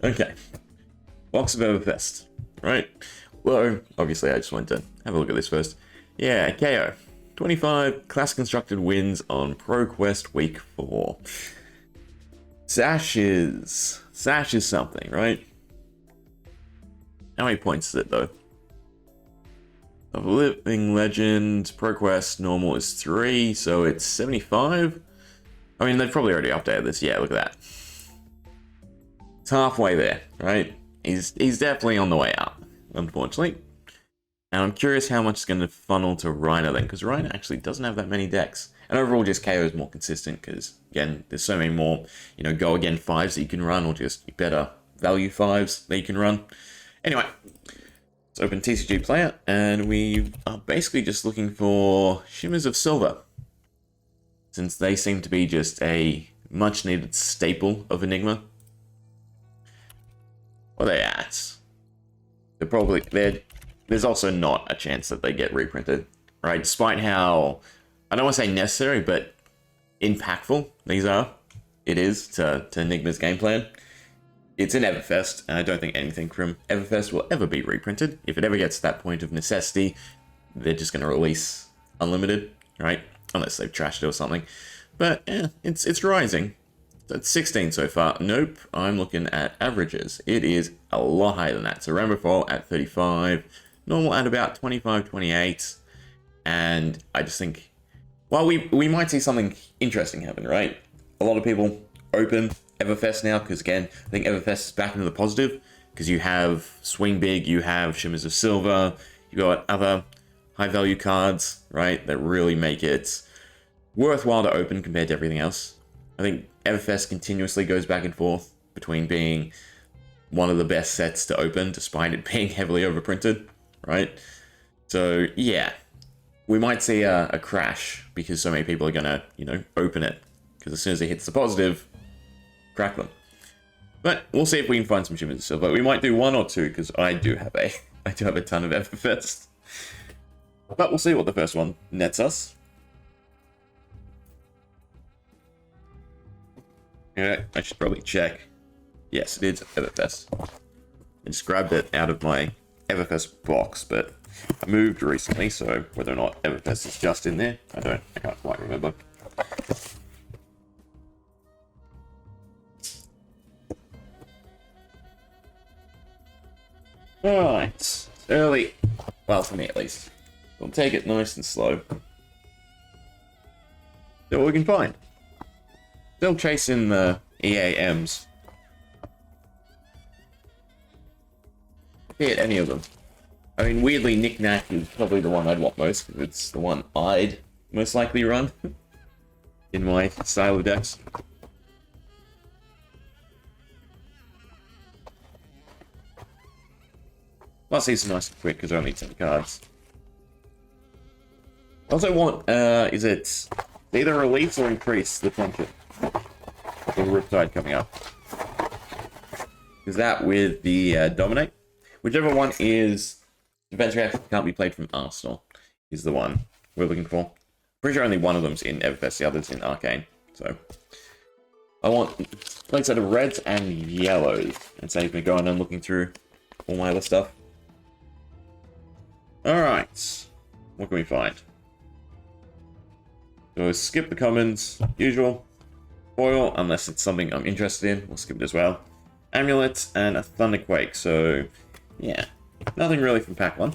Okay. Box of Everfest. Right. Well, obviously I just went to have a look at this first. Yeah, KO. 25 class constructed wins on ProQuest Week 4. Sash is something, right? How many points is it, though? Of Living Legend, ProQuest normal is 3, so it's 75. I mean, they've probably already updated this. Yeah, look at that. It's halfway there, right? He's definitely on the way up, unfortunately. And I'm curious how much is going to funnel to Rhino then, because Rhino actually doesn't have that many decks. And overall, just KO is more consistent, because, again, there's so many more, go again 5s that you can run, or just better value 5s that you can run. Anyway, let's open TCG Player, and we are basically just looking for Shimmers of Silver, since they seem to be just a much-needed staple of Enigma. What are they at? There's also not a chance that they get reprinted, right? Despite how, I don't want to say necessary, but impactful it is to Enigma's game plan. It's in Everfest, and I don't think anything from Everfest will ever be reprinted. If it ever gets to that point of necessity, they're just going to release Unlimited, right? Unless they've trashed it or something. But yeah, it's rising. That's 16 so far. Nope, I'm looking at averages. It is a lot higher than that. So Rainbow Fall at 35, normal at about 25, 28, and I just think, well, we might see something interesting happen, right? A lot of people open Everfest now, because again, I think Everfest is back into the positive, because you have Swing Big, you have Shimmers of Silver, you got other high value cards, right, that really make it worthwhile to open compared to everything else. I think Everfest continuously goes back and forth between being one of the best sets to open, despite it being heavily overprinted, right? So yeah, we might see a crash because so many people are gonna, open it, because as soon as it hits the positive, crack them. But we'll see if we can find some Shimmers of Silver. We might do 1 or 2, because I do have a ton of Everfest. But we'll see what the first one nets us. Yeah, I should probably check. Yes, it is Everfest. I just grabbed it out of my Everfest box, but I moved recently, so whether or not Everfest is just in there, I can't quite remember. Alright, it's early. Well, for me at least. We'll take it nice and slow. See what we can find. Still chasing the EAMs. Be it any of them. I mean, weirdly, Knick Knack is probably the one I'd want most, because it's the one I'd most likely run in my style of decks. Plus, these are nice and quick, because they're only 10 cards. I also want, is it either release or increase the tension? The Riptide coming up. Is that with the Dominate? Whichever one is defense reaction can't be played from Arsenal is the one we're looking for. Pretty sure only one of them's in Everfest, the other's in Arcane. So I want like a set of reds and yellows, and save me going and looking through all my other stuff. Alright. What can we find? So skip the commons, usual. Foil, unless it's something I'm interested in, we'll skip it as well. Amulet and a Thunderquake, so yeah, nothing really from pack 1.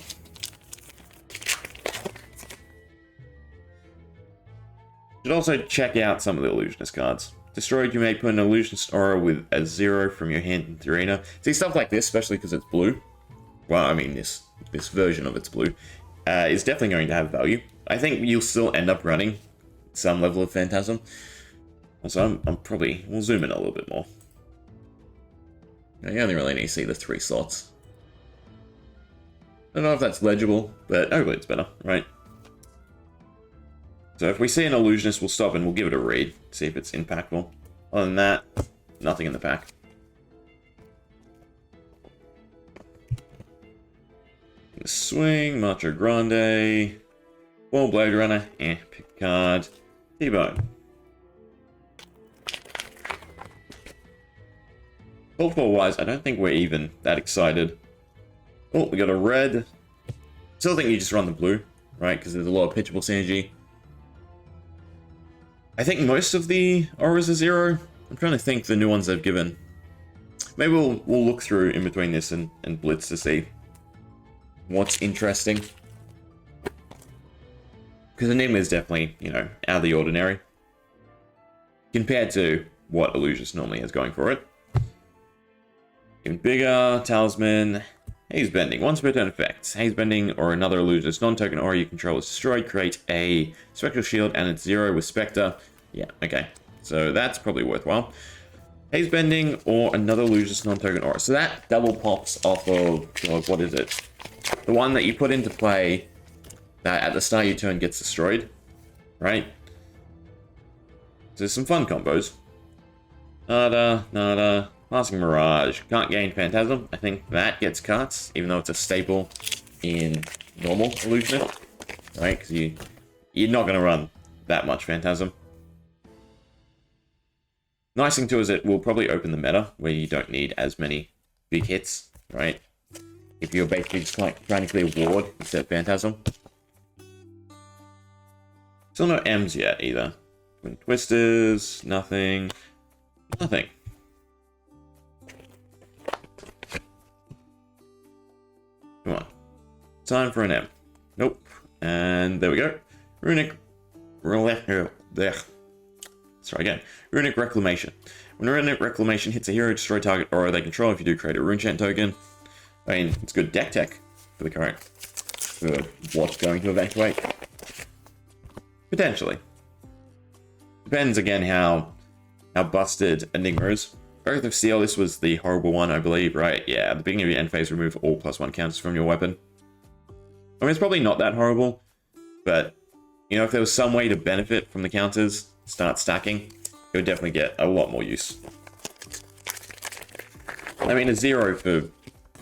Should also check out some of the Illusionist cards. Destroyed, you may put an Illusionist aura with a 0 from your hand into the arena. See, stuff like this, especially because it's blue. Well, I mean, this version of it's blue, is definitely going to have value. I think you'll still end up running some level of Phantasm. Also, I'm probably, we'll zoom in a little bit more. You only really need to see the 3 slots. I don't know if that's legible, but hopefully it's better, right? So if we see an Illusionist, we'll stop and we'll give it a read, see if it's impactful. Other than that, nothing in the pack. Swing, Macho Grande, Ball Blade Runner, pick a card, T-Bone. Collectible wise, I don't think we're even that excited. Oh, we got a red. Still think you just run the blue, right? Because there's a lot of pitchable synergy. I think most of the auras are 0. I'm trying to think the new ones they've given. Maybe we'll look through in between this and Blitz to see what's interesting. Because Enigma is definitely, you know, out of the ordinary. Compared to what Illusius normally has going for it. Even bigger, Talisman, Haze Bending. Once per turn effect, Haze Bending or another Illusius non-token aura you control is destroyed. Create a Spectral Shield and it's 0 with Spectre. Yeah, okay. So that's probably worthwhile. Haze Bending or another Illusius non-token aura. So that double pops off of, what is it? The one that you put into play that at the start of your turn gets destroyed, right? So there's some fun combos. Nada. Passing Mirage. Can't gain Phantasm. I think that gets cuts, even though it's a staple in normal Illusionist, right? Because you're not going to run that much Phantasm. Nice thing too is it will probably open the meta where you don't need as many big hits, right? If you're basically just like trying to clear Ward instead of Phantasm. Still no M's yet either. Twin Twisters, nothing. Nothing. Come on. Time for an M. Nope. And there we go. Runic. Let's try again. Runic Reclamation. When Runic Reclamation hits a hero, destroy target aura they control. If you do, create a Runechant token. I mean, it's good deck tech for the current. For what's going to evacuate. Potentially. Depends again how busted Enigma is. Oath of Steel, this was the horrible one, I believe, right? Yeah, at the beginning of your end phase, remove all +1 counters from your weapon. I mean, it's probably not that horrible, but, you know, if there was some way to benefit from the counters, start stacking, it would definitely get a lot more use. I mean, a 0 for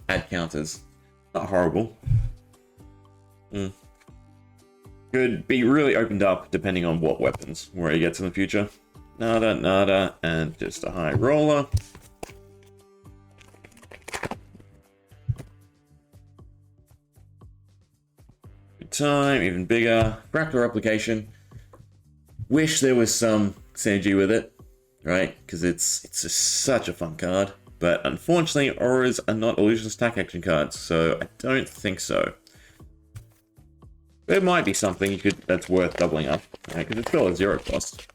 add counters, not horrible. Could be really opened up depending on what weapons Warrior gets in the future. Nada, and just a high roller. Good time, even bigger. Fractal Replication. Wish there was some synergy with it, right? Because it's just such a fun card. But unfortunately, auras are not Illusionist attack action cards, so I don't think so. There might be something that's worth doubling up, right? Because it's still a 0 cost.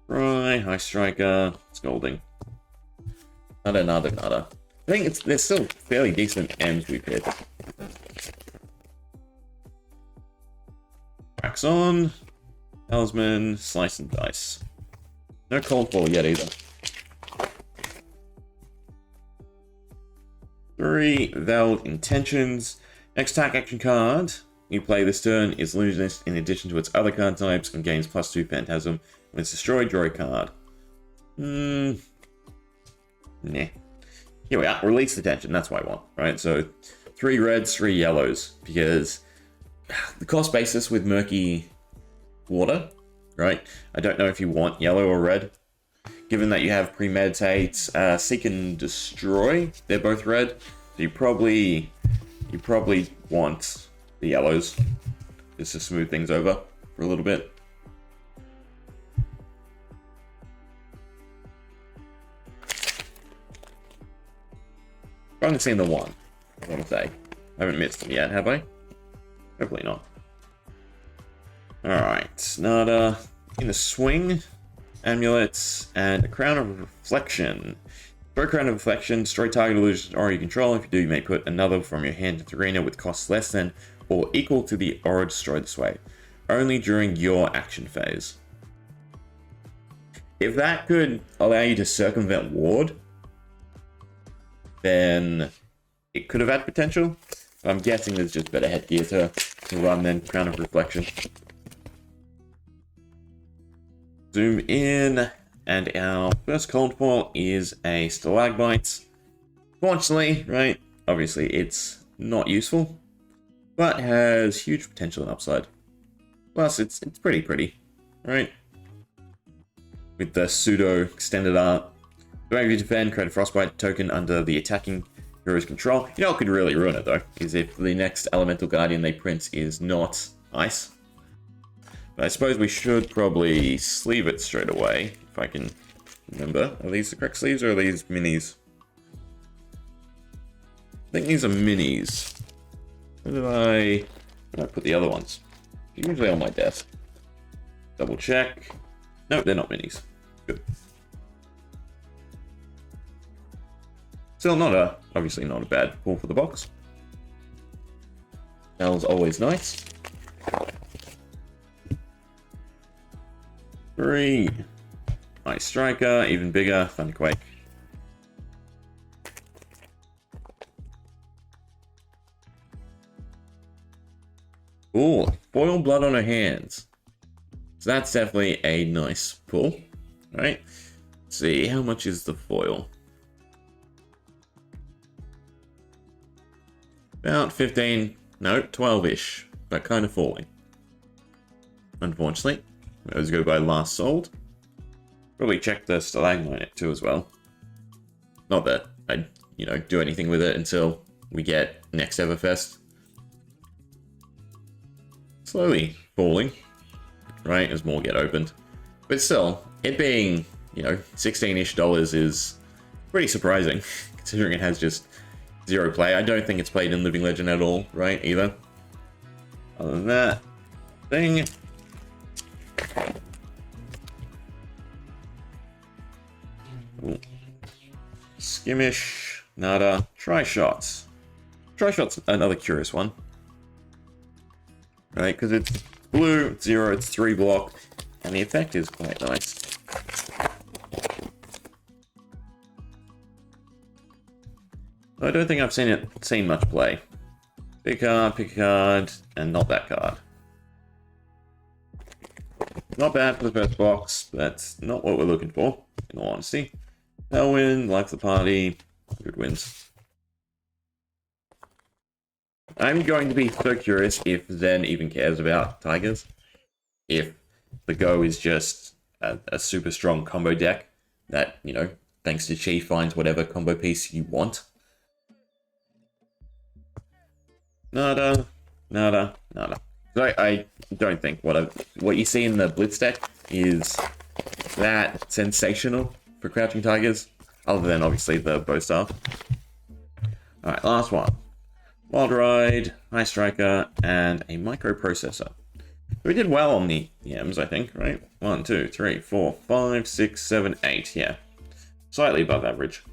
Right, High Striker, Scolding. Nada. I think there's still fairly decent M's we've hit. Wax on, Talisman, Slice and Dice. No Cold Ball yet either. 3 Veiled Intentions. Next attack action card you play this turn is Illusionist in addition to its other card types and gains +2 Phantasm. When it's destroyed, draw a card. Nah. Here we are. Release the tension. That's what I want, right? So 3 reds, 3 yellows. Because the cost basis with Murky Water, right? I don't know if you want yellow or red. Given that you have Premeditate, Seek and Destroy, they're both red. So you probably want the yellows. Just to smooth things over for a little bit. I've only seen the one, I want to say. I haven't missed them yet, have I? Hopefully not. Alright, Nada. In the swing, amulets, and a Crown of Reflection. Throw Crown of Reflection, destroy target illusion aura you control. If you do, you may put another from your hand into the arena with costs less than or equal to the aura destroyed this way. Only during your action phase. If that could allow you to circumvent Ward, then it could have had potential. I'm guessing there's just better headgear to run than Crown of Reflection. Zoom in, and our first cold ball is a Stalagmite. Fortunately, right, obviously it's not useful, but has huge potential and upside. Plus, it's pretty, right? with the pseudo extended art. If you defend, create a frostbite token under the attacking hero's control. You know what could really ruin it though, is if the next elemental guardian they print is not ice. But I suppose we should probably sleeve it straight away, if I can remember. Are these the correct sleeves or are these minis? I think these are minis. Where did I put the other ones? They're usually on my desk. Double check. No, they're not minis. Good. Still obviously not a bad pull for the box. Smells always nice. 3. Ice Striker, even bigger, Thunderquake. Ooh, foil blood on her hands. So that's definitely a nice pull. Alright. Let's see, how much is the foil? About 15, no, 12-ish, but kind of falling. Unfortunately. Those go by last sold. Probably check the stalagmite too as well. Not that I'd, do anything with it until we get next Everfest. Slowly falling, right, as more get opened. But still, it being, $16-ish is pretty surprising, considering it has just 0 play. I don't think it's played in Living Legend at all, right, either. Other than that, thing. Ooh. Skimmish, nada, Tri-Shot. Tri-Shot's another curious one. Right, because it's blue, it's 0, it's 3 block, and the effect is quite nice. I don't think I've seen much play. Pick a card, and not that card. Not bad for the first box, but that's not what we're looking for, in all honesty. Tailwind, Life of the Party, good wins. I'm going to be so curious if Zen even cares about Tigers. If the Go is just a super strong combo deck that, thanks to Chi, finds whatever combo piece you want. Nada. So I don't think what you see in the Blitz deck is that sensational for Crouching Tigers, other than obviously the Bow Staff. Alright, last one. Wild Ride, Ice Striker, and a Microprocessor. We did well on the M's, I think, right? 1, 2, 3, 4, 5, 6, 7, 8, yeah. Slightly above average.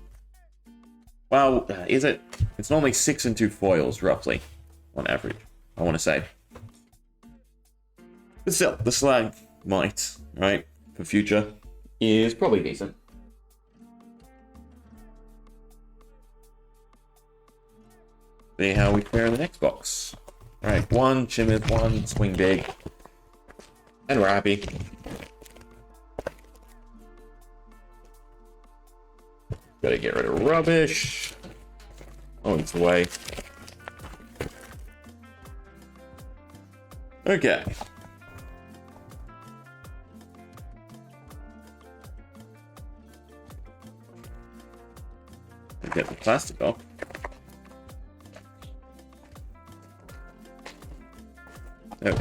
Well, is it? It's normally 6 and 2 foils, roughly, on average, I want to say. But still, the Slag might, right, for future, is probably decent. See how we fare in the next box. Alright, 1 Chimith, 1 Swing Big. And we're happy. Gotta get rid of rubbish. Oh, it's away. Okay. Get the plastic off. There we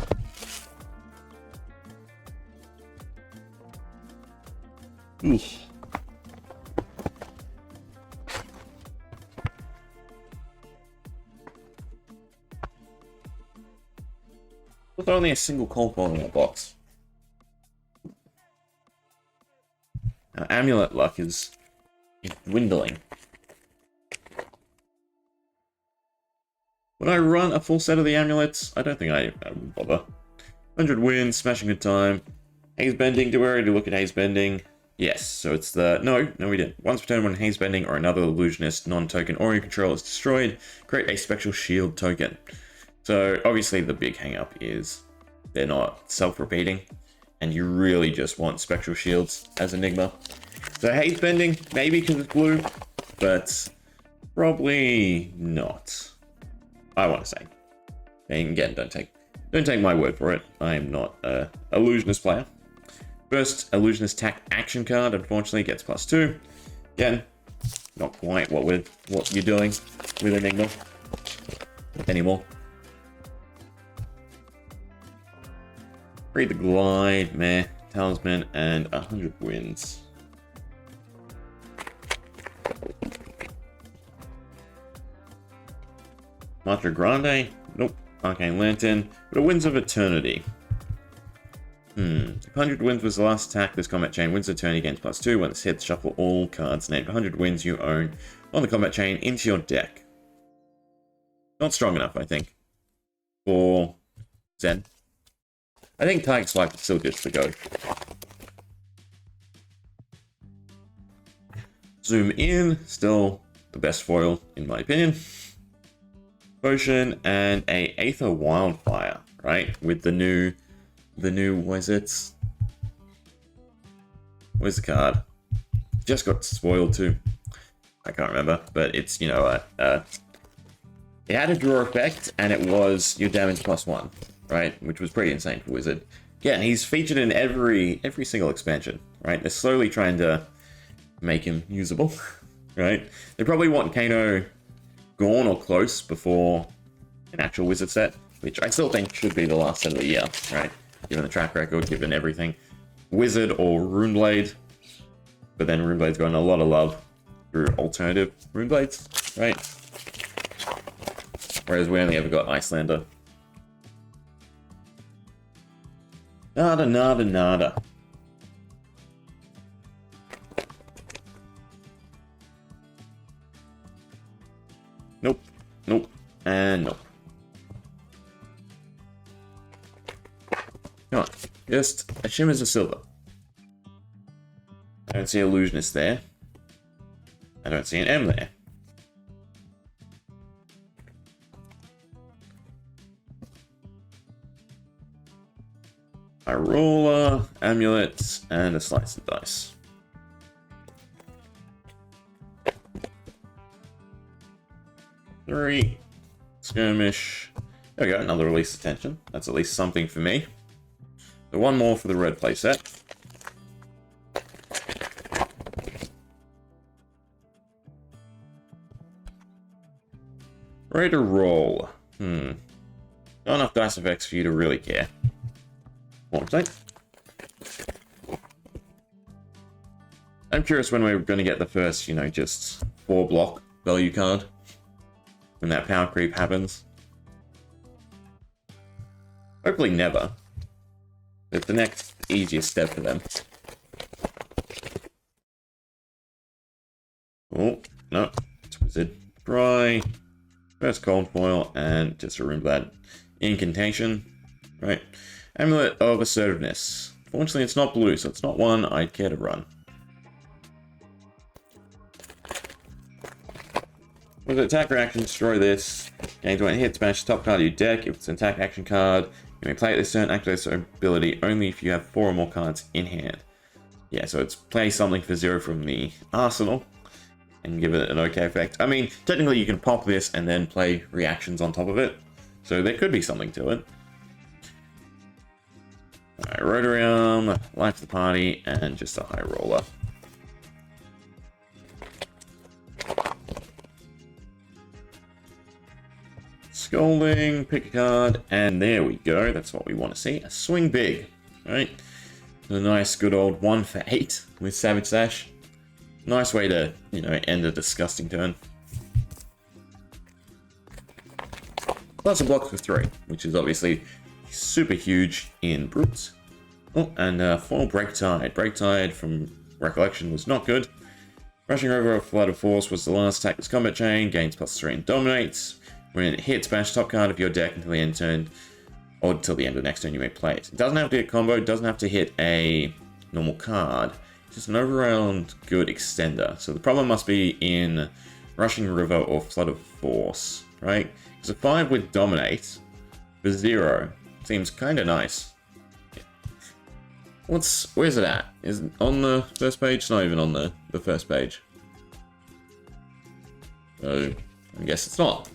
go. Oof. With only a single cold ball in that box. Now, amulet luck is dwindling. Would I run a full set of the amulets? I don't think I would bother. 100 wins, smashing good time. Haze Bending, do we already look at Haze Bending? Yes, so it's the... No, we didn't. Once per turn when Haze Bending or another illusionist non-token or in control is destroyed, create a Spectral Shield token. So obviously the big hang-up is they're not self-repeating, and you really just want Spectral Shields as Enigma. So Haze Bending, maybe because it's blue, but probably not. I want to say. And again, don't take my word for it. I am not a illusionist player. First illusionist attack action card, unfortunately, gets +2. Again, not quite what you're doing with Enigma anymore. Read the Glide, meh, Talisman, and 100 wins. Matra Grande, nope. Arcane Lantern, but a Winds of Eternity. If 100 wins was the last attack, this combat chain wins eternity gains +2. When this hits, shuffle all cards named 100 wins you own on the combat chain into your deck. Not strong enough, I think, for Zen. I think Tiger's Life is still good to go. Zoom in, still the best foil, in my opinion. Potion and a Aether Wildfire, right? With the new, what is it? Where's the card? Just got spoiled too. I can't remember, but it's, you know, it had a draw effect, and it was your damage +1, right? Which was pretty insane for Wizard. Again, he's featured in every single expansion, right? They're slowly trying to make him usable, right? They probably want Kano gone or close before an actual Wizard set, which I still think should be the last set of the year, right? Given the track record, given everything. Wizard or Runeblade, but then Runeblade's gotten a lot of love through alternative Runeblades, right? Whereas we only ever got Icelander. Nada. Nope, and nope. Come on, just a Shimmer's a Silver. I don't see Illusionist there. I don't see an M there. A Roller, Amulet, and a Slice of Dice. Three. Skirmish. There we go, another release attention. That's at least something for me. So one more for the red playset. Ready to roll. Not enough dice effects for you to really care. Fortunately. I'm curious when we're going to get the first, you know, just 4-block value card. When that power creep happens. Hopefully never. It's the next easiest step for them. Oh, no. It's Wizard. Dry. First Cold Foil, and just a Runeblade Incantation. Right. Amulet of Assertiveness. Fortunately, it's not blue, so it's not one I'd care to run. With attack reaction, destroy this. Gains when it hits, smash the top card of your deck. If it's an attack action card, you may play it this turn, activate this ability only if you have 4 or more cards in hand. Yeah, so it's play something for 0 from the arsenal and give it an okay effect. I mean, technically you can pop this and then play reactions on top of it. So there could be something to it. Alright, Rotary Arm, Life of the Party, and just a High Roller. Scolding, pick a card, and there we go. That's what we want to see. A Swing Big, right? A nice good old 1 for 8 with Savage Sash. Nice way to, you know, end a disgusting turn. Plus a block for 3, which is obviously super huge in Brutes. Oh, and foil Break Tide. Break Tide from Recollection was not good. Rushing over a Flood of Force was the last attack this combat chain. Gains +3 and dominates. When it hits, bash top card of your deck until the end of turn, or until the end of the next turn you may play it. It doesn't have to hit combo, it doesn't have to hit a normal card. It's just an overall good extender. So the problem must be in Rushing River or Flood of Force, right? Because a 5 with Dominate for 0 seems kind of nice. Where's it at? Is it on the first page? It's not even on the first page. So, I guess it's not.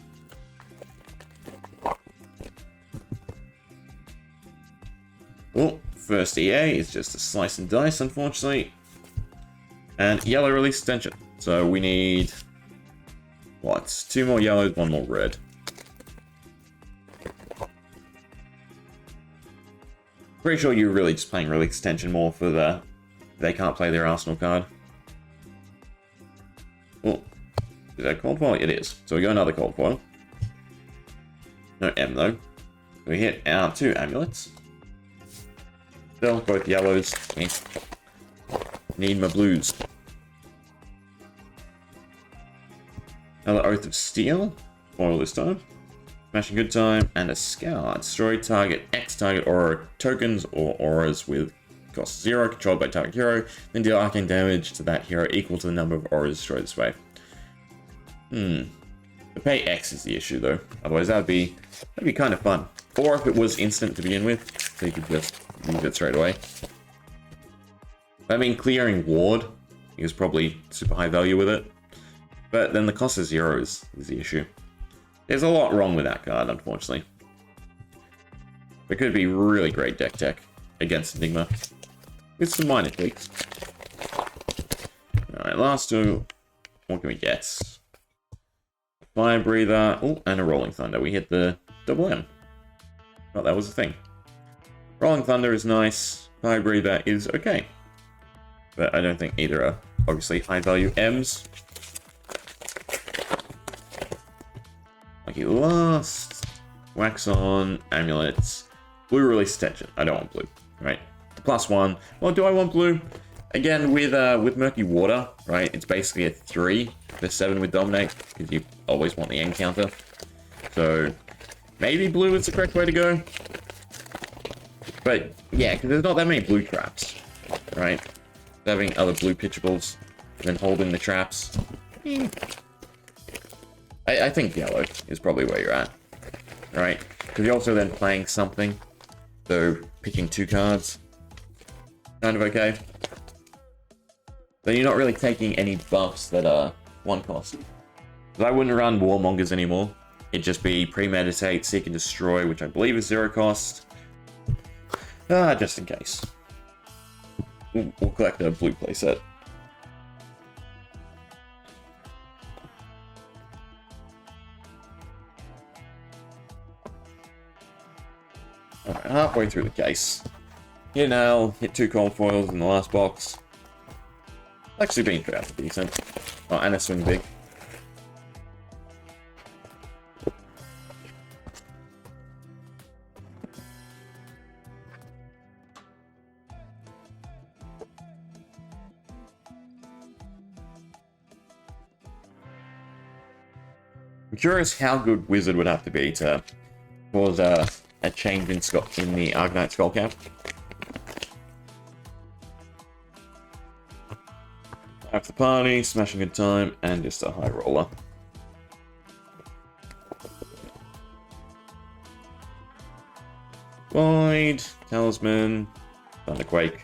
Oh, First EA is just a slice and dice, unfortunately. And yellow release extension. So we need, what, 2 more yellows, 1 more red. Pretty sure you're really just playing release extension more for the, they can't play their Arsenal card. Oh, is that cold foil? It is. So we got another cold foil. No M though. We hit our 2 amulets. Still, both yellows. Need my blues. Another Oath of Steel. Foil this time. Smashing Good Time. And a Scour. Destroy target X target aura tokens or auras with cost 0 controlled by target hero. Then deal arcane damage to that hero equal to the number of auras destroyed this way. The pay X is the issue though. Otherwise that'd be kind of fun. Or if it was instant to begin with, so you could just use it straight away. I mean, clearing ward is probably super high value with it. But then the cost of 0 is the issue. There's a lot wrong with that card, unfortunately. It could be really great deck tech against Enigma. With some minor tweaks. Alright, last 2. What can we get? Fire Breather. Oh, and a Rolling Thunder. We hit the double M. Oh, that was a thing. Rolling Thunder is nice. Fire Breather is okay. But I don't think either are obviously high value M's. Lucky Last. Wax On. Amulets. Blue Release Extension. I don't want blue. Right. +1. Well, do I want blue? Again, with Murky Water, right, it's basically a 3 for 7 with Dominate, because you always want the end counter. So, maybe blue is the correct way to go. But, yeah, because there's not that many blue traps, right? Having other blue pitchables, and then holding the traps. I think yellow is probably where you're at, right? Because you're also then playing something, so picking 2 cards, kind of okay. Then you're not really taking any buffs that are 1 cost. But I wouldn't run Warmongers anymore. It'd just be Premeditate, Seek and Destroy, which I believe is 0 cost. Just in case. We'll collect a blue playset. Alright, halfway through the case. Hit an L, hit 2 cold foils in the last box. Actually been fairly decent. Oh, and a swing big. I'm curious how good Wizard would have to be to cause a change in the Arcanite Skullcap. Half the party, smashing Good Time, and just a high roller. Void, Talisman, Thunderquake.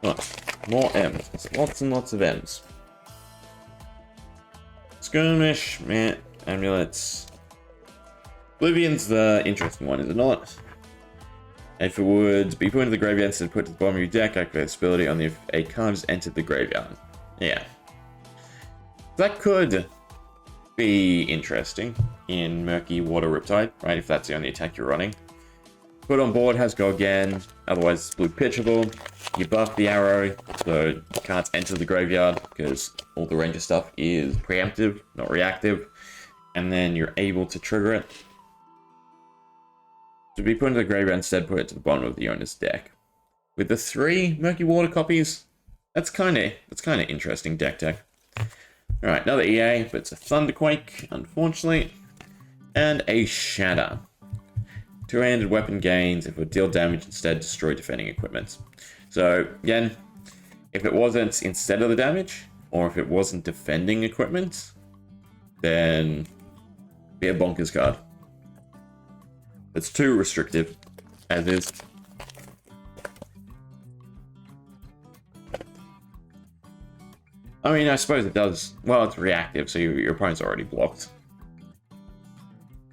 Oh, more M's. There's lots and lots of M's. Skirmish, man, amulets. Oblivion's the interesting one, is it not? If it would be put into the graveyard instead of put to the bottom of your deck, activate this ability only if a card has entered the graveyard. Yeah. That could be interesting in Murky Water Riptide, right? If that's the only attack you're running. Put on board, has go again, otherwise it's blue pitchable. You buff the arrow, so cards enter the graveyard because all the ranger stuff is preemptive, not reactive. And then you're able to trigger it. To be put into the graveyard instead, put it to the bottom of the owner's deck. With the 3 Murky Water copies, that's kind of interesting deck tech. Alright, another EA, but it's a Thunderquake, unfortunately. And a Shatter. 2-handed weapon gains, if it would deal damage instead, destroy defending equipment. So, again, if it wasn't instead of the damage, or if it wasn't defending equipment, then be a bonkers card. It's too restrictive, as is. I mean, I suppose it does. Well, it's reactive, so your opponent's already blocked.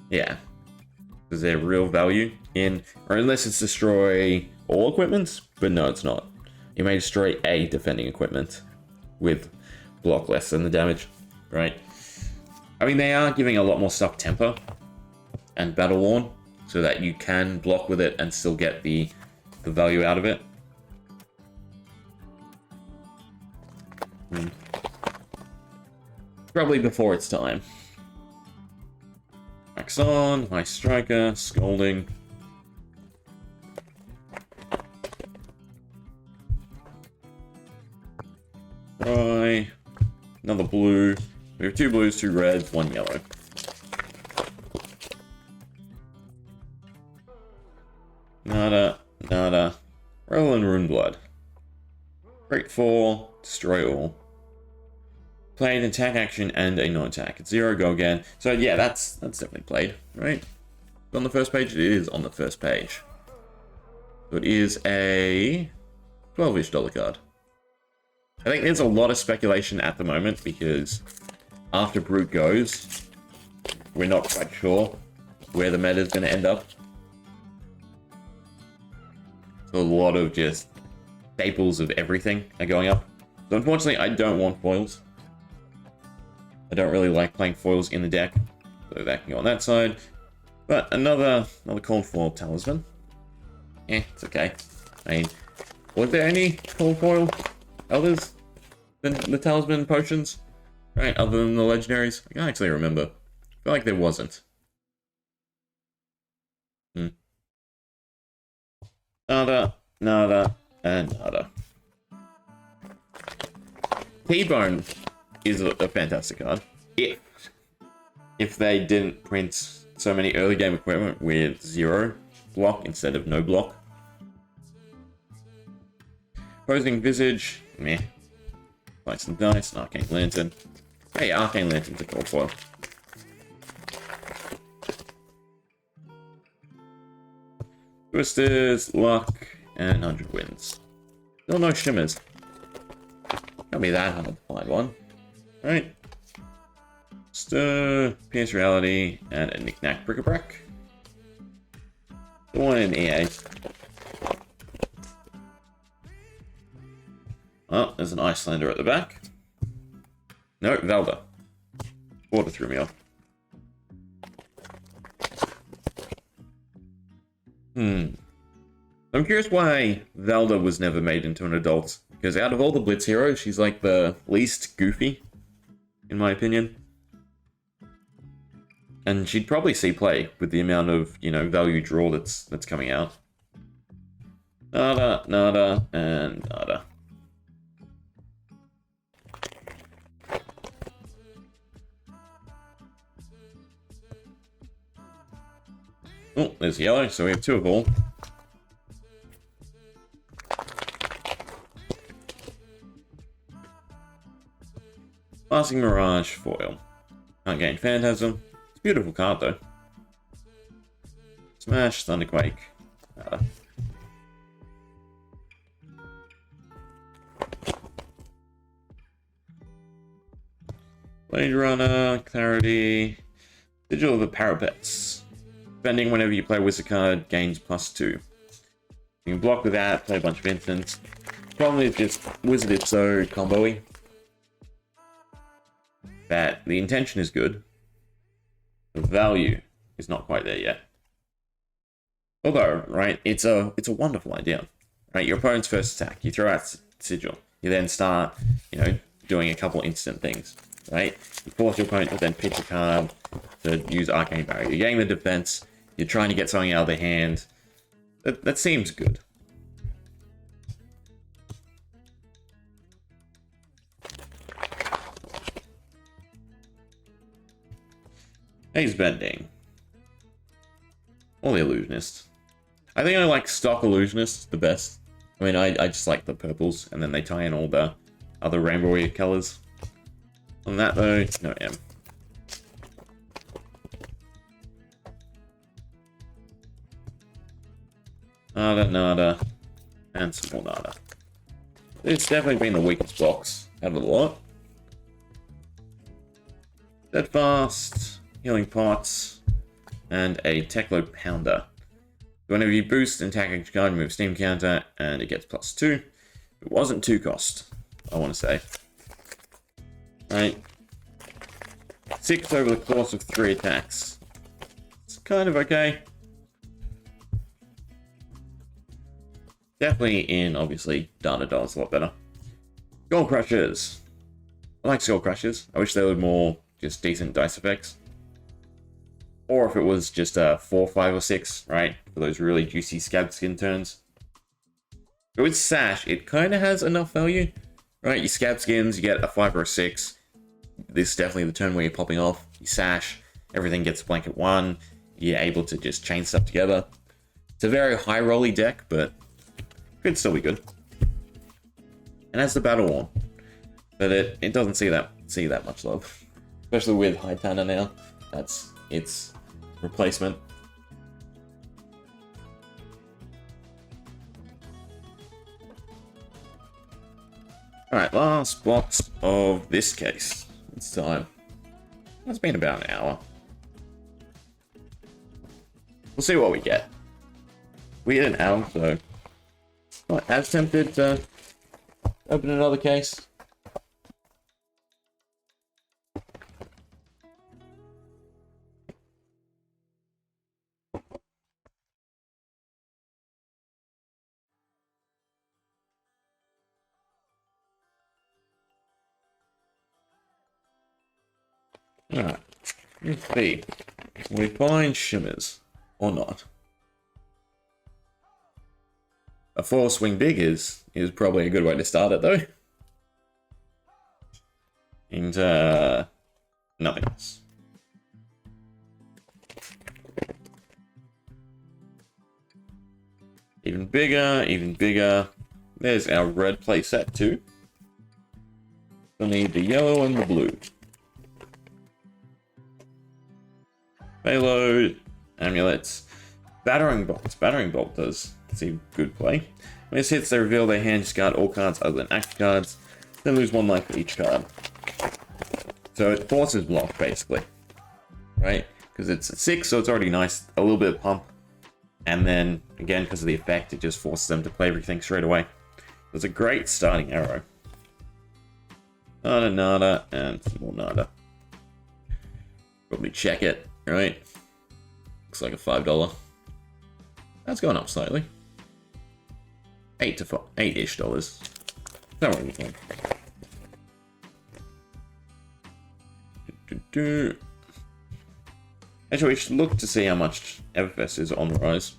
Yeah. Is there real value in, or unless it's destroy all equipment? But no, it's not. You may destroy a defending equipment with block less than the damage, right? I mean, they are giving a lot more stuff temper and battle worn, so that you can block with it and still get the value out of it. Probably before its time. Max on, high striker, scolding. Try another blue. We have 2 blues, 2 reds, 1 yellow. Nada, nada. Roll and Rune Blood. Break 4, destroy all. Play an attack action and a non-attack. It's 0, go again. So yeah, that's definitely played, right? On the first page? It is on the first page. So it is a $12-ish card. I think there's a lot of speculation at the moment because after Brute goes, we're not quite sure where the meta is going to end up. So a lot of just staples of everything are going up. So unfortunately, I don't want foils. I don't really like playing foils in the deck, so that can go on that side. But another cold foil talisman. It's okay. I mean, was there any cold foil others than the talisman potions? Right, other than the legendaries? I can't actually remember. I feel like there wasn't. Nada, nada, and nada. T-Bone is a fantastic card. If they didn't print so many early game equipment with 0 block instead of no block. Posing Visage, meh. Like some dice, an Arcane Lantern. Hey, Arcane Lantern's a cold foil. Twisters, Luck, and 100 Wins. Still no Shimmers. Can't be that hard to find one. Right. Stir, Pierce Reality, and a Knick-Knack Bric-a-Brac. The one in EA. Oh, there's an Icelander at the back. No, Velda. Water threw me off. I'm curious why Velda was never made into an adult. Because out of all the Blitz heroes, she's like the least goofy, in my opinion. And she'd probably see play with the amount of, value draw that's coming out. Nada, nada, and nada. Oh, there's yellow, so we have 2 of all. Passing Mirage foil. Can't gain Phantasm. It's a beautiful card though. Smash, Thunderquake. Nada. Blade Runner, Clarity. Sigil of the Parapets. Spending whenever you play a wizard card gains +2. You can block with that, play a bunch of instants. Problem is just wizard is so combo-y that the intention is good. The value is not quite there yet. Although, right, it's a wonderful idea. Right, your opponent's first attack, you throw out Sigil. You then start, doing a couple instant things. Right? You force your opponent to then pitch a card to use Arcane Barrier. You're getting the defense. You're trying to get something out of their hand. That seems good. Haze Bending. Or the Illusionist. I think I like stock Illusionist the best. I mean, I just like the purples, and then they tie in all the other rainbowy colors. On that though, no M. Nada, nada, and some more nada. It's definitely been the weakest box out of the lot. Steadfast, Healing Pots, and a Klloo Pounder. Whenever you boost an attacking card, move Steam counter, and it gets +2. It wasn't 2 cost, I want to say. Right. 6 over the course of 3 attacks. It's kind of okay. Definitely in, obviously, Data Doll's a lot better. Skull Crushers. I like Skull Crushers. I wish they were more just decent dice effects. Or if it was just a 4, 5, or 6, right? For those really juicy scab skin turns. But with Sash, it kind of has enough value, right? You scab skins, you get a 5 or a 6. This is definitely the turn where you're popping off. You Sash, everything gets blanket 1. You're able to just chain stuff together. It's a very high rolly deck, but could still be good. And that's the Battle Worn. But it doesn't see that much love. Especially with High Tanner now. That's its replacement. Alright, last box of this case. It's time. It's been about an hour. We'll see what we get. We hit an hour, so not as tempted to open another case. Alright, let's see. We find shimmers, or not. A 4 swing big is probably a good way to start it, though. And, nothing else. Even bigger, even bigger. There's our red playset, too. We'll need the yellow and the blue. Payload, amulets, battering bolt. Battering bolt does seem good play. When this hits, they reveal their hand, discard all cards other than active cards, then lose 1 life for each card. So it forces block, basically. Right? Because it's a 6, so it's already nice. A little bit of pump. And then, again, because of the effect, it just forces them to play everything straight away. It's a great starting arrow. Nada, nada, and some more nada. Probably check it. Right, looks like a $5. That's gone up slightly. $8-ish. Don't worry, anything. Actually, we should look to see how much Everfest is on the rise.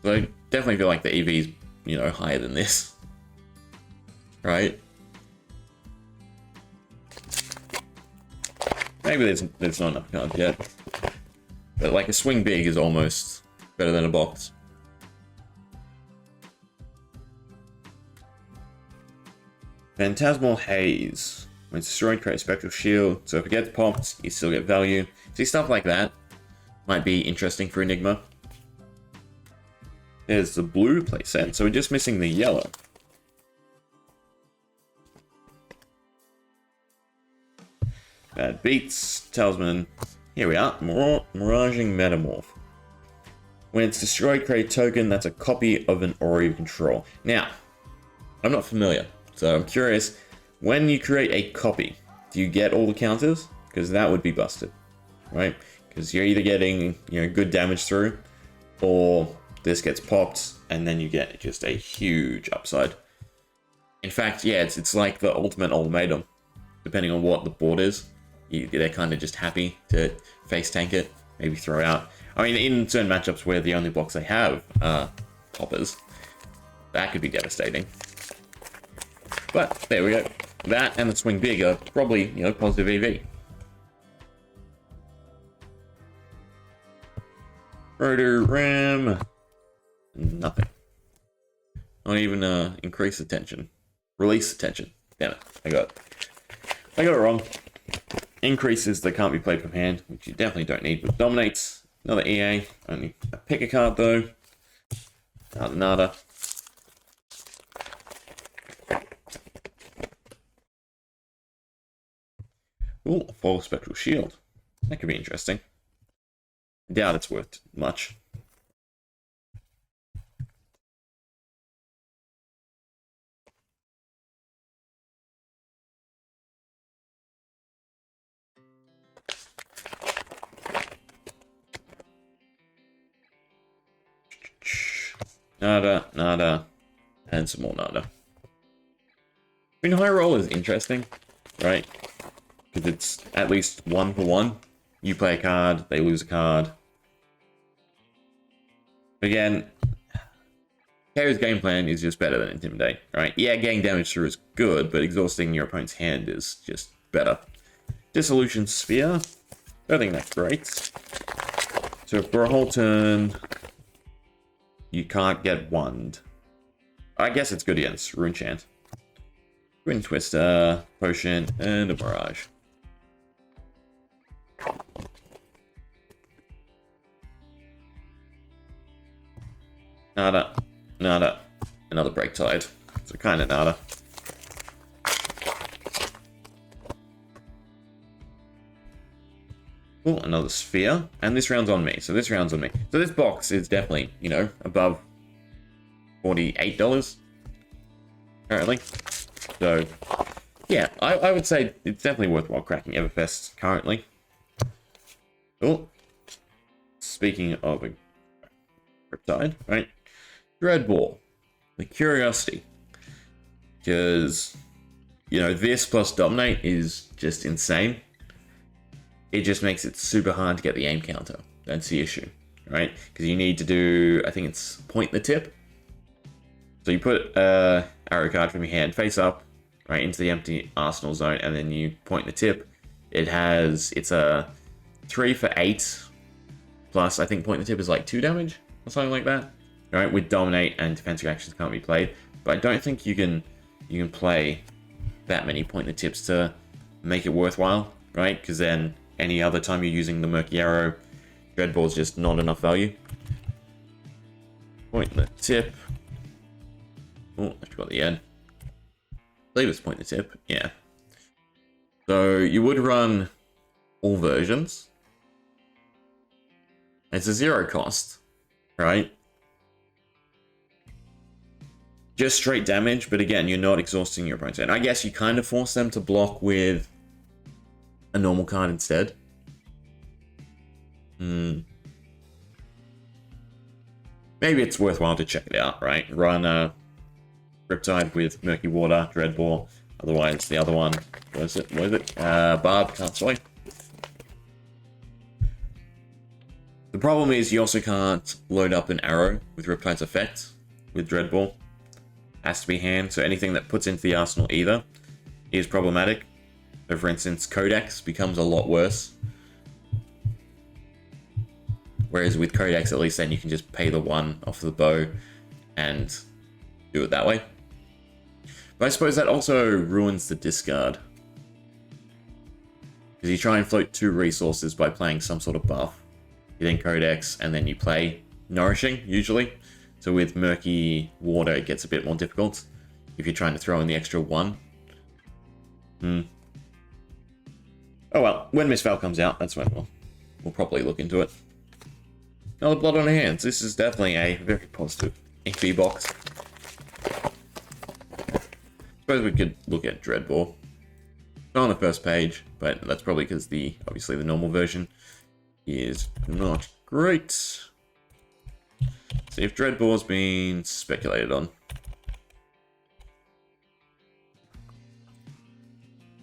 So I definitely feel like the EV is, higher than this, right? Maybe there's not enough cards yet. But like a swing big is almost better than a box. Phantasmal Haze. When it's destroyed, create a spectral shield. So if it gets popped, you still get value. See, stuff like that might be interesting for Enigma. There's the blue playset, so we're just missing the yellow. Bad beats, talisman. Here we are, Miraging Metamorph. When it's destroyed, create a token that's a copy of an aura you control. Now, I'm not familiar, so I'm curious. When you create a copy, do you get all the counters? Because that would be busted, right? Because you're either getting good damage through, or this gets popped, and then you get just a huge upside. In fact, yeah, it's like the ultimate ultimatum. Depending on what the board is, they're kind of just happy to face tank it, maybe throw out. I mean, in certain matchups where the only blocks they have are poppers, that could be devastating. But there we go. That and the swing big are probably positive EV. Rotor Ram. Nothing. Not even increase the tension. Release the tension. Damn it. I got it wrong. Increases that can't be played from hand, which you definitely don't need, but dominates. Another EA. Only pick a card though. Nada. Ooh, a full spectral shield. That could be interesting. I doubt it's worth much. Nada, nada, and some more nada. I mean, high roll is interesting, right? Because it's at least 1 for 1. You play a card, they lose a card. Again, KO's game plan is just better than Intimidate, right? Yeah, getting damage through is good, but exhausting your opponent's hand is just better. Dissolution Sphere, I think that's great. So for a whole turn, you can't get wand. I guess it's good against Rune Chant. Rune Twister, Potion, and a Mirage. Nada. Nada. Another Break Tide. So kind of nada. Oh, another Sphere. And this round's on me. So this round's on me. So this box is definitely, you know, above $48 currently. So, yeah, I would say it's definitely worthwhile cracking Everfest currently. Oh, speaking of a Riptide, right? Dreadball, the Curiosity. Because, you know, this plus Dominate is just insane. It just makes it super hard to get the aim counter. That's the issue, right? Because you need to do, I think it's point the tip. So you put arrow card from your hand face up, right, into the empty arsenal zone, and then you point the tip. It's a 3 for 8, plus I think point the tip is like 2 damage, or something like that. Right, with Dominate and defensive actions can't be played. But I don't think you can play that many point the tips to make it worthwhile, right? Because then any other time you're using the Murky Arrow, Dreadball's just not enough value. Point the tip. Oh, I forgot the end. I believe it's point the tip, yeah. So you would run all versions. It's a 0 cost, right? Just straight damage, but again, you're not exhausting your opponent. And I guess you kind of force them to block with a normal card instead. Maybe it's worthwhile to check it out, right? Run a Riptide with Murky Water, Dreadball. Otherwise, the other one, what is it? Barb, can't sway. The problem is you also can't load up an arrow with Riptide's effect with Dreadball. Has to be hand, so anything that puts into the arsenal either is problematic. So for instance, Codex becomes a lot worse. Whereas with Codex, at least then you can just pay the 1 off the bow and do it that way. But I suppose that also ruins the discard. Because you try and float 2 resources by playing some sort of buff. You then Codex, and then you play Nourishing, usually. So with Murky Water, it gets a bit more difficult if you're trying to throw in the extra 1. Oh well, when Misval comes out, that's when we'll probably look into it. Another Blood on our Hands. This is definitely a very positive XP box. Suppose we could look at Dreadball. Not on the first page, but that's probably because obviously the normal version is not great. See if Dreadball's been speculated on.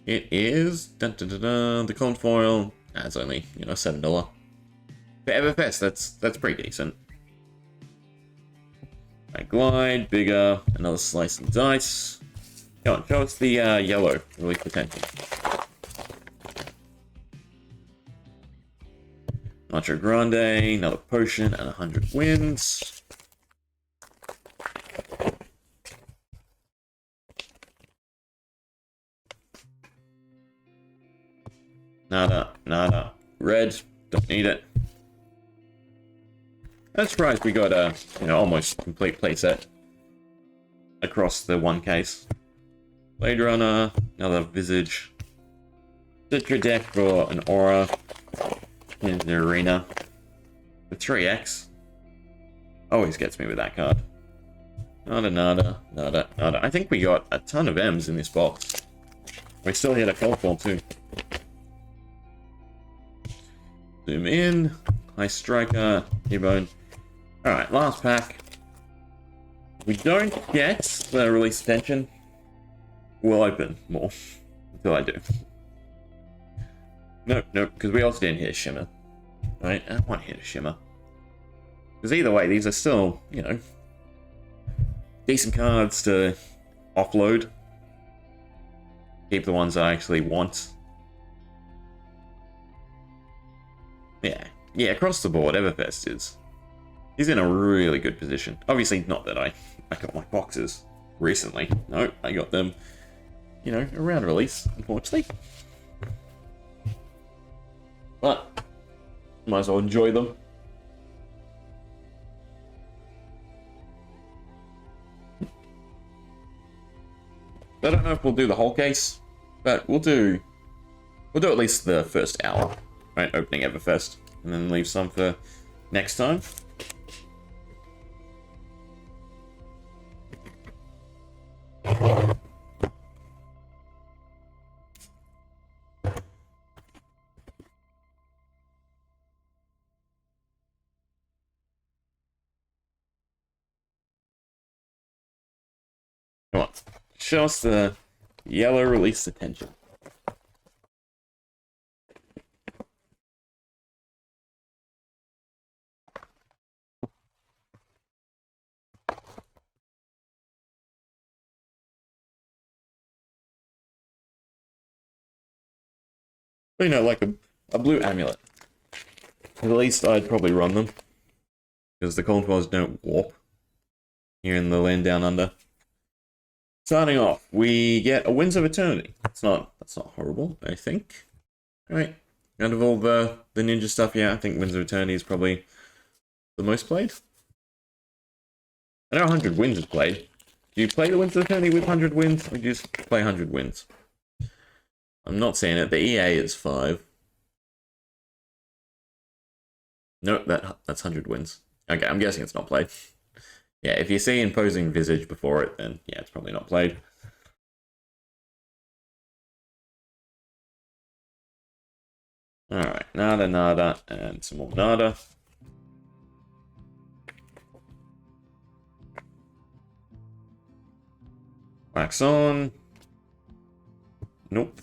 It is the cold foil. It's only $7. For Everfest, that's pretty decent. Right, glide, bigger, another slice and dice. Come on, show us the yellow relief potential. Macho Grande, another potion, and 100 wins. Nada. Red, don't need it. I'm surprised we got a, almost complete playset across the one case. Blade Runner, another Visage. Citra deck for an aura. Here's the arena. The 3x. Always gets me with that card. Nada. I think we got a ton of M's in this box. We still hit a fall too. Zoom in. High Striker. T-Bone. Alright, last pack. We don't get the release attention. We'll open more. Until I do. Nope, because we also didn't hit a Shimmer. Right? I don't want to hit a Shimmer. Because either way, these are still, you know, decent cards to offload. Keep the ones I actually want. Yeah, across the board, Everfest is in a really good position. Obviously, not that I got my boxes recently. No, I got them, you know, around release, unfortunately. But, might as well enjoy them. I don't know if we'll do the whole case, but we'll do at least the first hour, right? Opening Everfest, and then leave some for next time. Come on, show us the yellow release attention. You know, like a blue amulet. At least I'd probably run them. Because the Coldwells don't warp. Here in the land down under. Starting off, we get a Winds of Eternity. That's not horrible, I think. Right. Out of all the ninja stuff, yeah, I think Winds of Eternity is probably the most played. I know 100 Winds is played. Do you play the Winds of Eternity with 100 Winds, or do you just play 100 Winds? I'm not saying it. The EA is 5. Nope, that's 100 Winds. Okay, I'm guessing it's not played. Yeah, if you see Imposing Visage before it, then yeah, it's probably not played. Alright, nada, and some more nada. Wax on. Nope.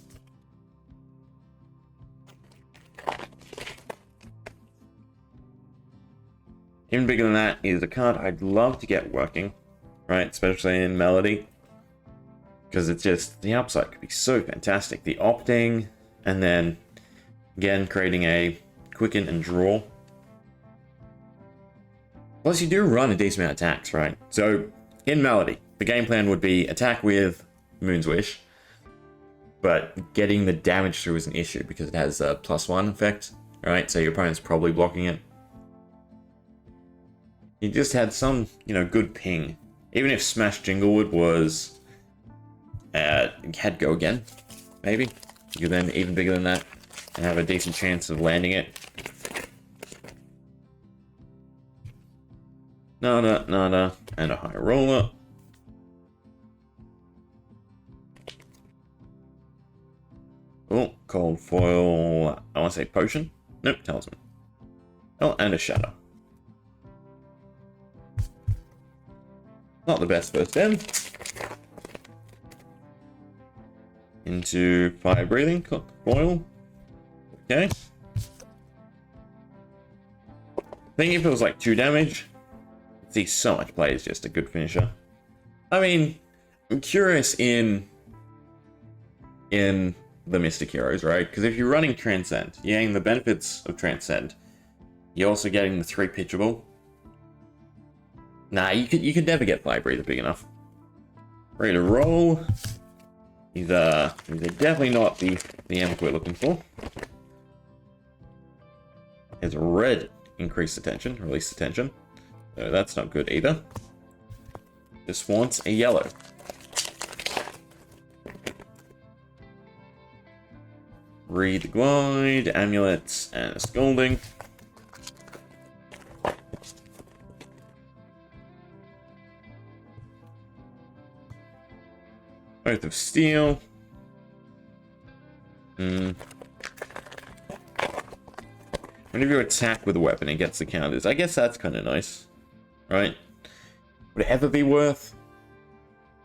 Even bigger than that is a card I'd love to get working, right? Especially in Melody. Because it's just, the upside could be so fantastic. The opting, and then, again, creating a quicken and draw. Plus, you do run a decent amount of attacks, right? So, in Melody, the game plan would be attack with Moon's Wish, but getting the damage through is an issue because it has a +1 effect, right? So your opponent's probably blocking it. You just had some, you know, good ping. Even if Smash Jinglewood was had go again, maybe. You could then even bigger than that and have a decent chance of landing it. Nada, and a high roller. Oh, cold foil. I want to say potion. Nope, talisman. Oh, and a shadow. Not the best first end. Into fire breathing foil. Okay. I think if it was like 2 damage, I'd see so much play as just a good finisher. I mean, I'm curious in the Mystic Heroes, right? Because if you're running Transcend, you're getting the benefits of Transcend. You're also getting the 3 pitchable. Nah, you could never get Fire Breather big enough. Ready to roll. These are definitely not the amp we're looking for. There's red increased attention, release attention. So that's not good either. This wants a yellow. Read the Glide, Amulets, and a Scolding. Oath of Steel. Whenever you attack with a weapon, it gets the counters. I guess that's kind of nice, right? Would it ever be worth?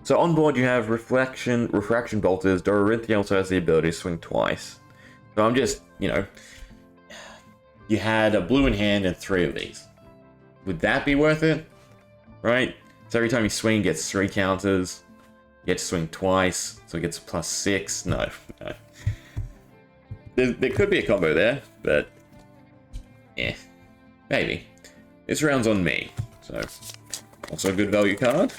So on board you have Refraction Bolters. Dorinthia also has the ability to swing twice. So I'm just, you know, you had a blue in hand and 3 of these. Would that be worth it? Right? So every time you swing, it gets 3 counters. You get to swing twice, so it gets +6. No. There could be a combo there, but yeah, maybe. This round's on me, so also a good value card.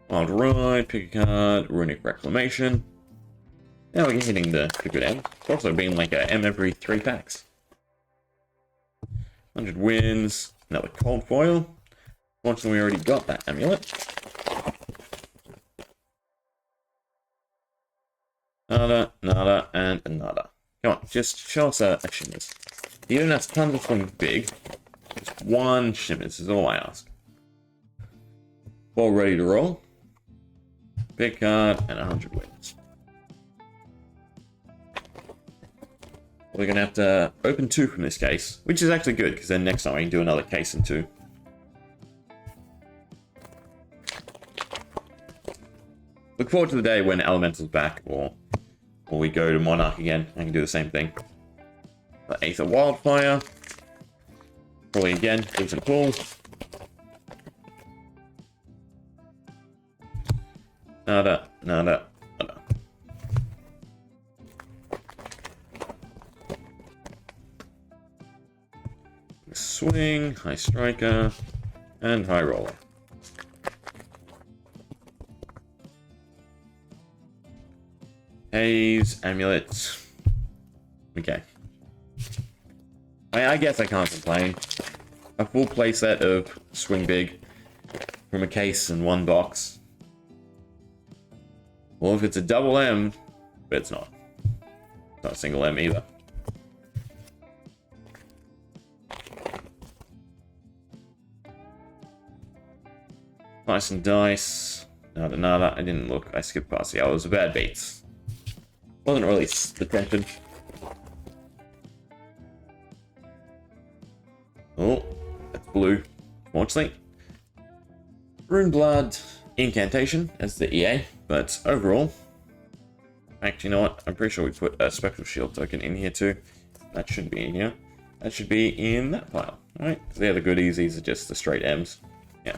Wild Ride, pick a card, Runic Reclamation. Now we're hitting the good M. It's also been like a M every 3 packs. 100 wins, another Cold Foil. Fortunately, we already got that amulet. Nada, and another. Come on, just show us a Shimmers. Even that's tons of something big. Just 1 Shimmers is all I ask. All ready to roll. Pick card and 100 wins. We're gonna have to open 2 from this case, which is actually good because then next time we can do another case in 2. Look forward to the day when Elemental's back, or we go to Monarch again and can do the same thing. Aether Wildfire. Probably again, decent pull. Nada. Swing, High Striker, and High Roller. Haze, Amulets. Okay. I guess I can't complain. A full playset of Swing Big from a case and 1 box. Well, if it's a double M, but it's not. It's not a single M either. Nice and dice. Nada. I didn't look. I skipped past the hours. Bad beats. Wasn't really the tension. Oh, that's blue. Fortunately. Rune Blood Incantation as the EA, but overall. Actually, you know what? I'm pretty sure we put a Spectral Shield token in here too. That shouldn't be in here. That should be in that pile. Alright, so they're the goodies. These are just the straight M's. Yeah.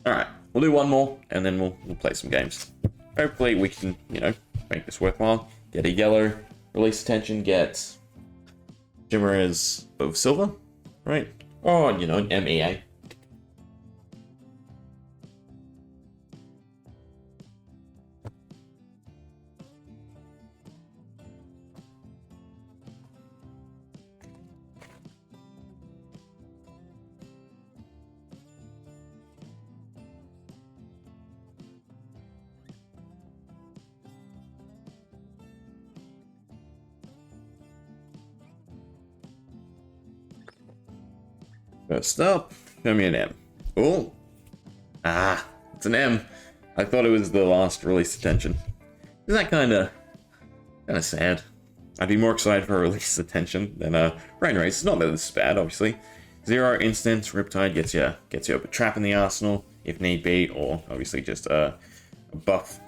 Alright, we'll do 1 more, and then we'll play some games. Hopefully we can, you know, make this worthwhile. Get a yellow, release attention, get Shimmers of silver, right? Or, you know, an MEA. First up, show me an M. Oh! Ah, it's an M. I thought it was the last release attention. Isn't that kinda sad? I'd be more excited for a release attention than a Rain Race. It's not that this is bad, obviously. 0 instance, Riptide gets you up a trap in the arsenal, if need be, or obviously just a buff.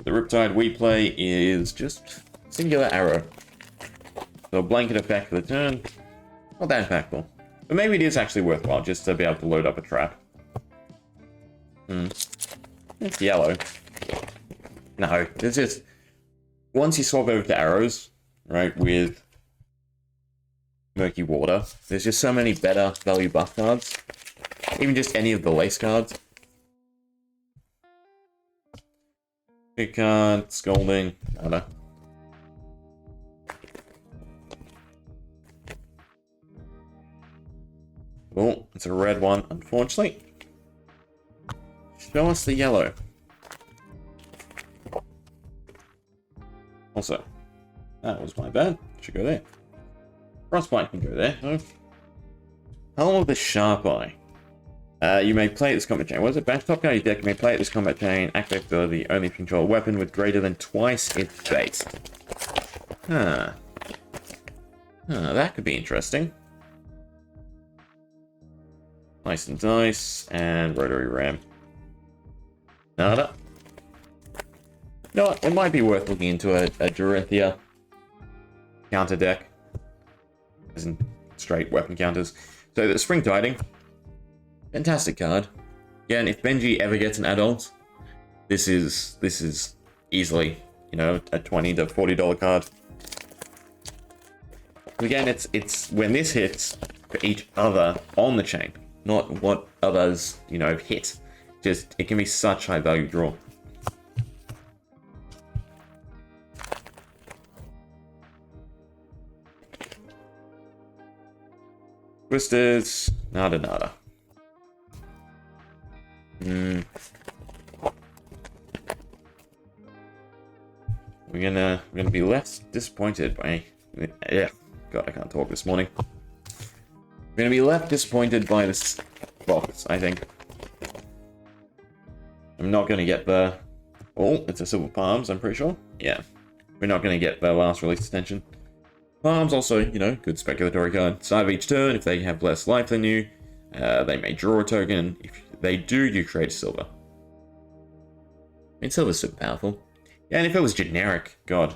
The Riptide we play is just singular arrow. So a blanket effect for the turn. Not that impactful. But maybe it is actually worthwhile just to be able to load up a trap. It's yellow. No, it's just... Once you swap over to arrows, right, with Murky Water, there's just so many better value buff cards. Even just any of the lace cards. Big card, Scolding, nada. Oh, it's a red one, unfortunately. Show us the yellow. Also, that was my bad. Should go there. Frostbite can go there. No. Helm of the Sharp Eye. You may play this combat chain. What is it? Bash top card your deck. You may play this combat chain. Activate ability. Only if you control a weapon with greater than twice its base. Huh. That could be interesting. Nice and dice and rotary ram. Nada. You know what? It might be worth looking into a Durithia counter deck. As in straight weapon counters. So the Spring Tiding. Fantastic card. Again, if Benji ever gets an adult, this is easily, you know, a $20 to $40 card. Again, it's when this hits for each other on the chain, not what others, you know, hit. Just, it can be such high value draw. Twisters, nada. We're gonna be less disappointed by, yeah. God, I can't talk this morning. We're gonna be left disappointed by this box, I think. I'm not gonna get the... Oh, it's a Silver Palms, I'm pretty sure. Yeah. We're not gonna get the last release extension. Palms also, you know, good speculatory card. Start of each turn, if they have less life than you, they may draw a token. If they do, you create silver. I mean, silver's super powerful. Yeah, and if it was generic, God,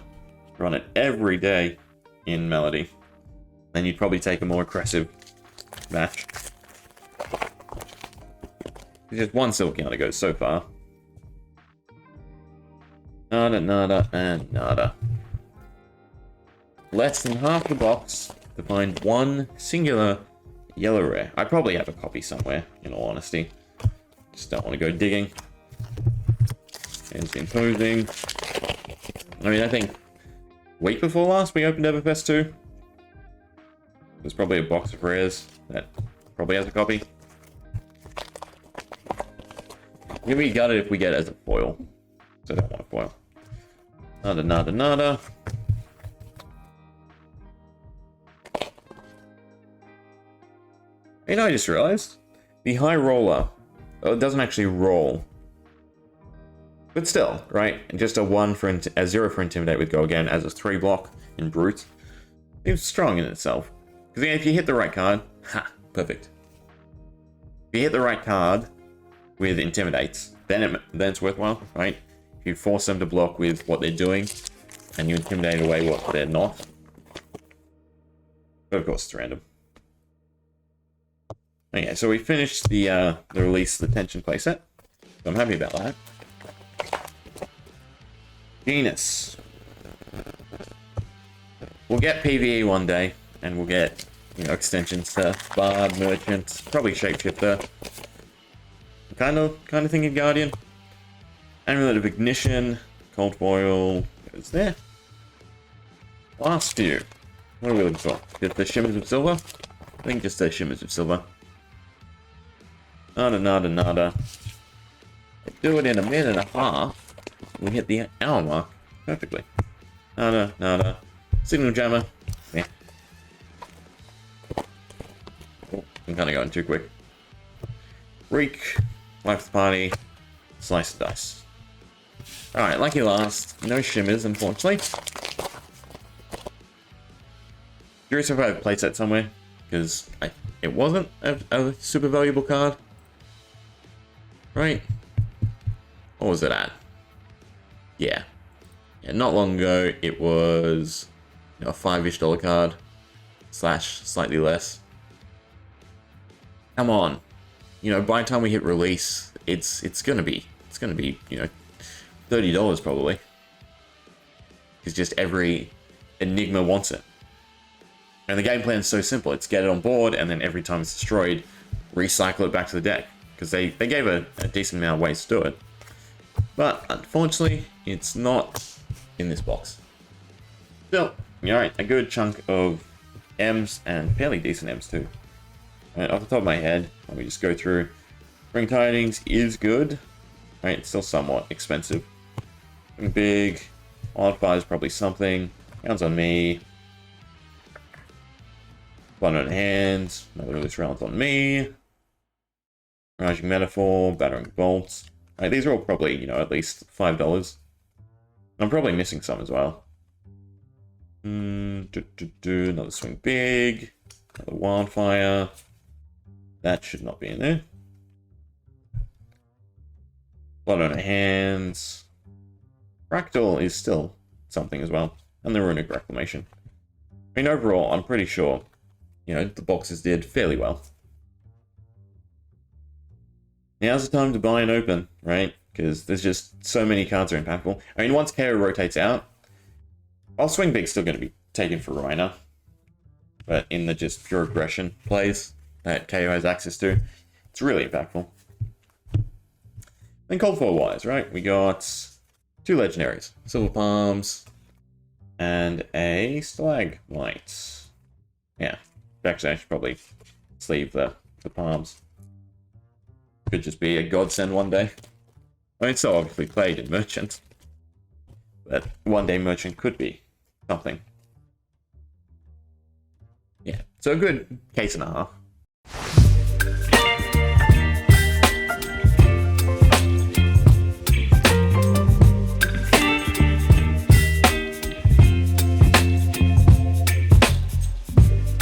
run it every day in Melody. Then you'd probably take a more aggressive match. Just one silver counter goes so far. Nada, and nada. Less than half the box to find one singular yellow rare. I probably have a copy somewhere, in all honesty. Just don't want to go digging. It's imposing. I mean, I think week before last we opened Everfest 2. There's probably a box of rares that probably has a copy. I'm gonna be gutted if we get it as a foil. So I don't want a foil. Nada. You know, I just realized the high roller, it doesn't actually roll. But still, right? Just a 1 for a 0 for Intimidate with Go Again as a 3 block in Brute. Seems strong in itself. Because if you hit the right card, perfect. If you hit the right card with Intimidates, then it's worthwhile, right? If you force them to block with what they're doing, and you intimidate away what they're not. But of course it's random. Okay, so we finished the release of the Tension playset. So I'm happy about that. Genus. We'll get PvE one day, and we'll get, you know, extensions to Bard, Merchant, probably Shapeshifter. Kind of thinking Guardian. Amulet of Ignition, Cold Boil, goes there. Last few. What are we looking for? Just the Shimmers of Silver? I think just the Shimmers of Silver. Nada. Do it in a minute and a half. We hit the hour mark perfectly. Nada. Signal Jammer. Yeah. Oh, I'm kind of going too quick. Reek. Life of the Party. Slice of Dice. Alright, lucky last. No Shimmers, unfortunately. Curious if I have a playset somewhere, because it wasn't a super valuable card. Right? What was it at? Yeah, not long ago, it was, you know, a $5-ish card, / slightly less. Come on. You know, by the time we hit release, it's gonna be, you know, $30 probably. Because just every Enigma wants it. And the game plan is so simple. It's get it on board, and then every time it's destroyed, recycle it back to the deck. Because they gave a decent amount of ways to do it. But, unfortunately, it's not in this box. Still, alright, a good chunk of M's, and fairly decent M's too. Right, off the top of my head, let me just go through. Spring Tidings is good. Right, it's still somewhat expensive. Big. Wildfire is probably something. Rounds on me. One on hand. Another loose rounds on me. Miraging Metaphor. Battering Bolts. Right, these are all probably, at least $5. I'm probably missing some as well. Another Swing Big. Another Wildfire. That should not be in there. Blood on our hands. Fractal is still something as well. And the Runic Reclamation. I mean, overall, I'm pretty sure, the boxes did fairly well. Now's the time to buy and open, right? Because there's just so many cards are impactful. I mean, once KO rotates out, I'll Swing Big's still going to be taken for Rhina. But in the just pure aggression plays that KO has access to, it's really impactful. Then Cold War wise, right? We got 2 legendaries, Silver Palms, and a Stalagmite. Yeah, actually I should probably sleeve the palms. Could just be a godsend one day. I mean, it's so obviously played in Merchant, but one day Merchant could be something. Yeah, so a good case and a half.